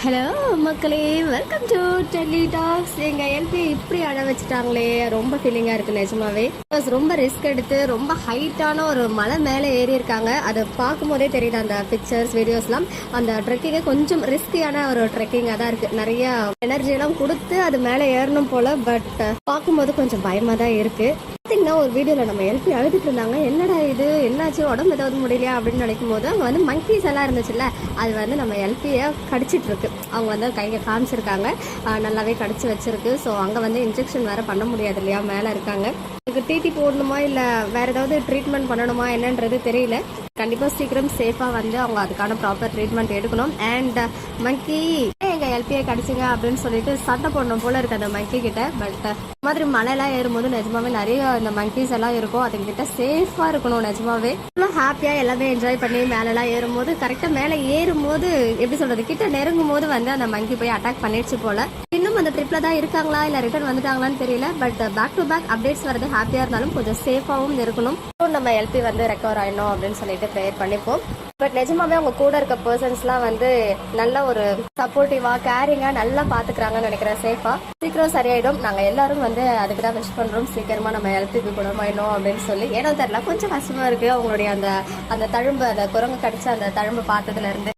Hello மக்களே, welcome to Delhi tax. எங்கள் LP இப்படி அழ வச்சுட்டாங்களே, ரொம்ப ஃபீலிங்காக இருக்குது நிஜமாவே. ரொம்ப ரிஸ்க் எடுத்து ரொம்ப ஹைட்டான ஒரு மலை மேலே ஏறி இருக்காங்க. அதை பார்க்கும்போதே தெரியுது அந்த பிக்சர்ஸ் வீடியோஸ்லாம். அந்த ட்ரெக்கிங்கே கொஞ்சம் ரிஸ்கியான ஒரு ட்ரெக்கிங்காக தான் இருக்குது. நிறைய எனர்ஜியெல்லாம் கொடுத்து அது மேலே ஏறணும் போல். பட் பார்க்கும்போது கொஞ்சம் பயமாக தான் இருக்குது. பார்த்தீங்கன்னா ஒரு வீடியோவில் நம்ம எல்பி அழுதுட்டு இருந்தாங்க. என்னடா இது, என்னாச்சு, உடம்பு ஏதாவது முடியலையா அப்படின்னு நினைக்கும் போது அங்கே வந்து மங்கீஸ் எல்லாம் இருந்துச்சுல்ல, அது வந்து நம்ம எல்பியை கடிச்சிட்டு இருக்கு. அவங்க வந்து கையை காமிச்சிருக்காங்க, நல்லாவே கடிச்சு வச்சிருக்கு. ஸோ அங்கே வந்து இன்ஜெக்ஷன் வேற பண்ண முடியாது இல்லையா, மேலே இருக்காங்க. இதுக்கு டிடி போடணுமா இல்லை வேற ஏதாவது ட்ரீட்மெண்ட் பண்ணணுமா என்னன்றது தெரியல. கண்டிப்பாக சீக்கிரம் சேஃபாக வந்து அவங்க அதுக்கான ப்ராப்பர் ட்ரீட்மெண்ட் எடுக்கணும். அண்ட் மங்கி எங்கள் எல்பியை கடிச்சிங்க அப்படின்னு சொல்லிட்டு சண்டை போடணும் போல இருக்கு அந்த மங்கி கிட்ட. பட் மாதிரி மலையெல்லாம் ஏறும்போது நிஜமாவே நிறைய இந்த மங்கீஸ் எல்லாம் இருக்கும். அதுக்கிட்ட சேஃபாக இருக்கணும். நிஜமாவே ஹாப்பியாக எல்லாமே என்ஜாய் பண்ணி மேலெல்லாம் ஏறும்போது கரெக்டாக மேலே ஏறும்போது எப்படி சொல்றது, கிட்ட நெருங்கும் போது வந்து அந்த மங்கி போய் அட்டாக் பண்ணிடுச்சு போல. இன்னும் அந்த ட்ரிப்ல தான் இருக்காங்களா இல்லை ரிட்டர்ன் வந்துட்டாங்களான்னு தெரியல. But back to back updates வரது ஹாப்பியாக இருந்தாலும் கொஞ்சம் சேஃபாகவும் இருக்கணும். நம்ம எல்பி வந்து ரெக்கவர் ஆயிடணும் அப்படின்னு சொல்லிட்டு ப்ரேயர் பண்ணிப்போம். பட் நிஜமாவே அவங்க கூட இருக்க பர்சன்ஸ்லாம் வந்து நல்ல ஒரு சப்போர்ட்டிவா கேரிங்கா நல்லா பாத்துக்கிறாங்கன்னு நினைக்கிறேன். சேஃபா சீக்கிரம் சரியாயிடும். நாங்க எல்லாரும் வந்து அதுக்கு தான் விஷ் பண்றோம், சீக்கிரமா நம்ம எல்பிக்கு குணமாயிடும் அப்படின்னு சொல்லி. ஏனோ தெரியல, கொஞ்சம் கஷ்டமா இருக்கு அவங்களுடைய அந்த தழும்பு, அந்த குரங்கு கடிச்ச அந்த தழும்பு பார்த்ததுல இருந்து.